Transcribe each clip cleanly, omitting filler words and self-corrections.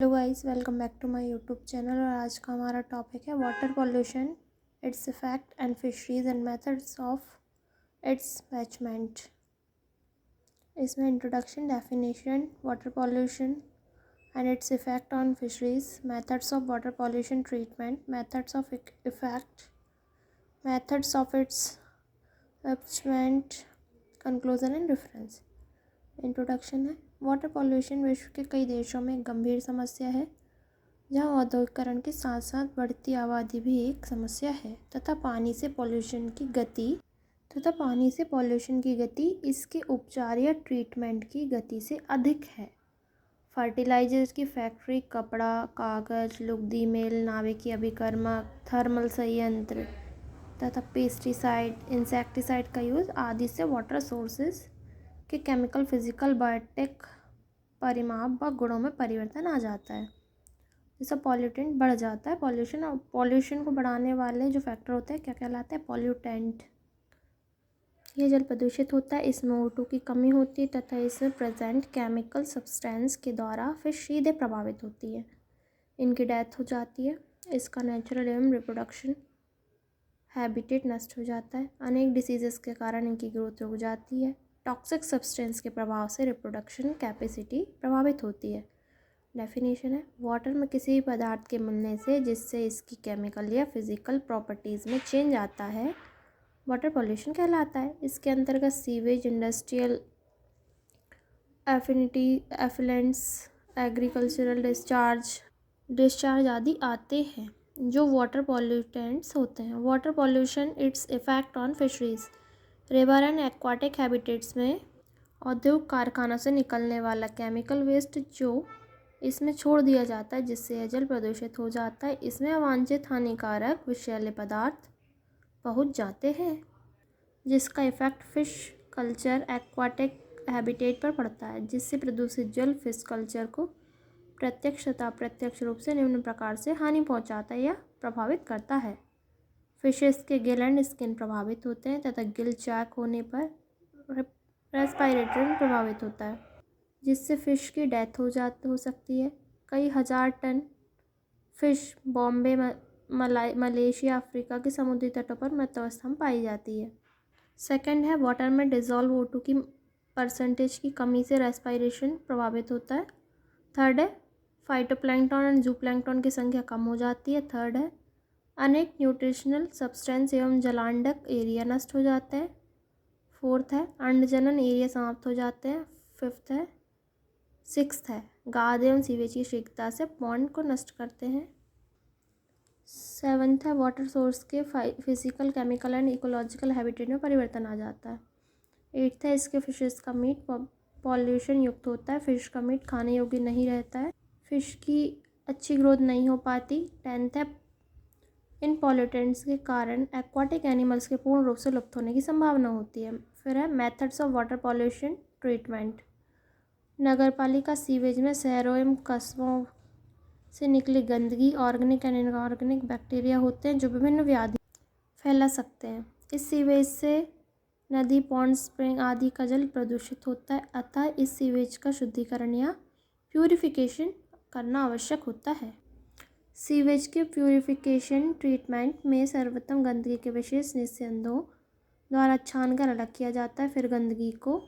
Hello guys, welcome back to my YouTube channel. और आज का हमारा टॉपिक है water pollution, its effect and fisheries and methods of its management. इसमें introduction, definition, water pollution and its effect on fisheries, methods of water pollution treatment, methods of effect, methods of its management, conclusion and reference. Introduction है, water pollution विश्व के कई देशों में एक गंभीर समस्या है, जहां औद्योगिकरण के साथ साथ बढ़ती आबादी भी एक समस्या है तथा पानी से पॉल्यूशन की गति इसके उपचार या ट्रीटमेंट की गति से अधिक है। फर्टिलाइजर्स की फैक्ट्री, कपड़ा, कागज, लुगदी मिल, नाभिकीय अभिकर्मक, थर्मल संयंत्र तथा पेस्टिसाइड, इंसेक्टिसाइड का यूज़ आदि से वाटर सोर्सेज के केमिकल, फिजिकल, बायोटिक परिमाप व गुणों में परिवर्तन आ जाता है, जैसा पॉल्यूटेंट बढ़ जाता है। पॉल्यूशन को बढ़ाने वाले जो फैक्टर होते हैं क्या कहलाते हैं? पॉल्यूटेंट। ये जल प्रदूषित होता है, इसमें O2 की कमी होती है तथा इसमें प्रेजेंट केमिकल सब्सटेंस के द्वारा फिश सीधे प्रभावित होती है, इनकी डेथ हो जाती है। इसका नेचुरल एवं रिप्रोडक्शन हैबिटेट नष्ट हो जाता है। अनेक डिसीजेस के कारण इनकी ग्रोथ रुक जाती है। टॉक्सिक सब्सटेंस के प्रभाव से रिप्रोडक्शन कैपेसिटी प्रभावित होती है। डेफिनेशन है, वाटर में किसी भी पदार्थ के मिलने से जिससे इसकी केमिकल या फिजिकल प्रॉपर्टीज़ में चेंज आता है, वाटर पॉल्यूशन कहलाता है। इसके अंतर्गत सीवेज, इंडस्ट्रियल एफिलेंट्स, एग्रीकल्चरल डिस्चार्ज आदि आते हैं जो वाटर पॉल्यूटेंट्स होते हैं। Water pollution, its effect on fisheries, river and aquatic habitats में औद्योगिक कारखानों से निकलने वाला केमिकल वेस्ट जो इसमें छोड़ दिया जाता है, जिससे यह जल प्रदूषित हो जाता है। इसमें अवांछित हानिकारक विषैले पदार्थ पहुंच जाते हैं, जिसका effect fish culture, aquatic habitat पर पड़ता है, जिससे प्रदूषित जल फिश कल्चर को प्रत्यक्ष तथा अप्रत्यक्ष रूप से निम्न प्रकार से हानि पहुंचाता है या प्रभावित करता है। फिशेस के गिल एंड स्किन प्रभावित होते हैं तथा गिल चैक होने पर रेस्पिरेटरी प्रभावित होता है, जिससे फ़िश की डेथ हो सकती है। कई हज़ार ton fish Bombay, Malaysia, Africa के समुद्री तटों पर मृत अवस्था में पाई जाती है। सेकंड है, वाटर में डिज़ोल्व O2 की परसेंटेज की कमी से रेस्पिरेशन प्रभावित होता है। थर्ड है, फाइटोप्लैंक्टन और जूप्लैंक्टन की संख्या कम हो जाती है। थर्ड है, अनेक न्यूट्रिशनल सब्सटेंस एवं जलांडक एरिया नष्ट हो जाते हैं। फोर्थ है, अंडजनन एरिया समाप्त हो जाते हैं। सिक्स्थ है, गाद एवं सीवेज की शीघ्रता से पॉन्ड को नष्ट करते हैं। सेवन्थ है, वाटर सोर्स के physical, chemical and ecological habitat में परिवर्तन आ जाता है। एट्थ है, इसके फिशेस का मीट पॉल्यूशन युक्त होता है, फिश का मीट खाने योग्य नहीं रहता है, फिश की अच्छी ग्रोथ नहीं हो पाती। टेंथ है, इन पॉल्यूटेंट्स के कारण एक्वाटिक एनिमल्स के पूर्ण रूप से लुप्त होने की संभावना होती है। फिर है, methods of water pollution treatment. नगरपालिका सीवेज में शहरों एवं कस्बों से निकली गंदगी, ऑर्गेनिक एंड इनऑर्गेनिक बैक्टीरिया होते हैं जो विभिन्न व्याधि फैला सकते हैं। इस सीवेज से नदी, पॉन्ड, स्प्रिंग आदि का जल प्रदूषित होता है, अतः इस सीवेज का शुद्धिकरण या प्यूरिफिकेशन करना आवश्यक होता है। सीवेज के प्यूरिफिकेशन ट्रीटमेंट में सर्वोत्तम गंदगी के विशेष निस्यंदों द्वारा छानकर अलग किया जाता है, फिर गंदगी को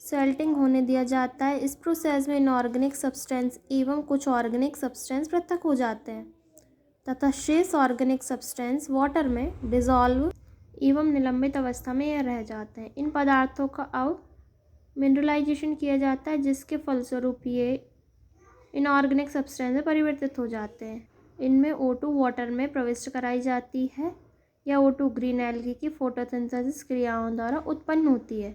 सेल्टिंग होने दिया जाता है। इस प्रोसेस में इनऑर्गेनिक सब्सटेंस एवं कुछ ऑर्गेनिक सब्सटेंस पृथक हो जाते हैं तथा शेष ऑर्गेनिक सब्सटेंस वाटर में डिसॉल्व एवं निलंबित अवस्था में यह रह जाते हैं। इन पदार्थों का अब मिनरलाइजेशन किया जाता है, जिसके फलस्वरूप ये इनऑर्गेनिक सब्सटेंस में परिवर्तित हो जाते हैं। इनमें O2 वाटर में प्रविष्ट कराई जाती है या O2 ग्रीन एल्गी की फोटोसिंथेसिस क्रियाओं द्वारा उत्पन्न होती है।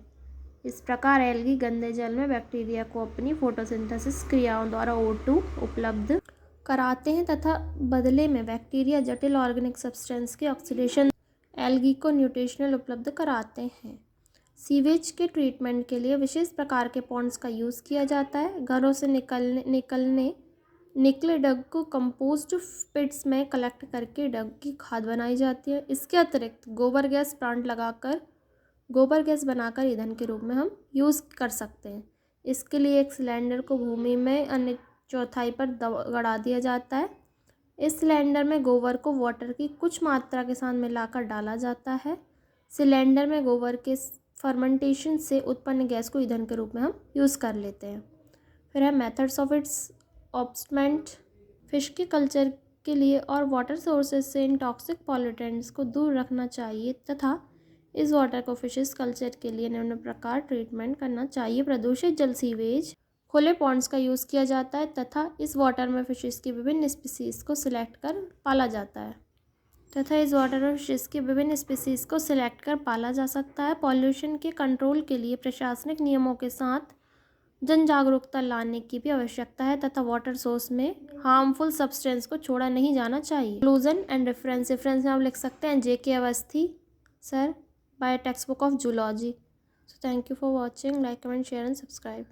इस प्रकार एल्गी गंदे जल में बैक्टीरिया को अपनी फोटोसिंथेसिस क्रियाओं द्वारा O2 उपलब्ध कराते हैं तथा बदले में बैक्टीरिया जटिल ऑर्गेनिक सब्सटेंस के ऑक्सीडेशन एल्गी को न्यूट्रिशनल उपलब्ध कराते हैं। सीवेज के ट्रीटमेंट के लिए विशेष प्रकार के पॉन्ड्स का यूज़ किया जाता है। घरों से निकले डग को कंपोस्ट पिट्स में कलेक्ट करके डग की खाद बनाई जाती है। इसके अतिरिक्त गोबर गैस प्लांट लगाकर गोबर गैस बनाकर ईंधन के रूप में हम यूज़ कर सकते हैं। इसके लिए एक सिलेंडर को भूमि में चौथाई पर गड़ा दिया जाता है। इस सिलेंडर में गोबर को वाटर की कुछ मात्रा के साथ मिलाकर डाला जाता है। सिलेंडर में गोबर के फर्मेंटेशन से उत्पन्न गैस को ईंधन के रूप में हम यूज़ कर लेते हैं। फिर है मेथड्स ऑफ इट्स ऑब्समेंट। फिश के कल्चर के लिए और वाटर सोर्सेज से इन टॉक्सिक पॉल्यूटेंट्स को दूर रखना चाहिए तथा इस वाटर को फिशेस कल्चर के लिए निम्न प्रकार ट्रीटमेंट करना चाहिए। प्रदूषित जल, सीवेज, खुले पॉन्ड्स का यूज़ किया जाता है तथा इस वाटर में फिशेस की विभिन्न स्पीसीज़ को सिलेक्ट कर पाला जाता है जा सकता है। पॉल्यूशन के कंट्रोल के लिए प्रशासनिक नियमों के साथ जन जागरूकता लाने की भी आवश्यकता है तथा वाटर सोर्स में हार्मफुल सब्सटेंस को छोड़ा नहीं जाना चाहिए। कंक्लूजन एंड रेफरेंस में आप लिख सकते हैं J.K. Awasthi sir, by textbook of zoology. So thank you for watching, like, comment, share and subscribe.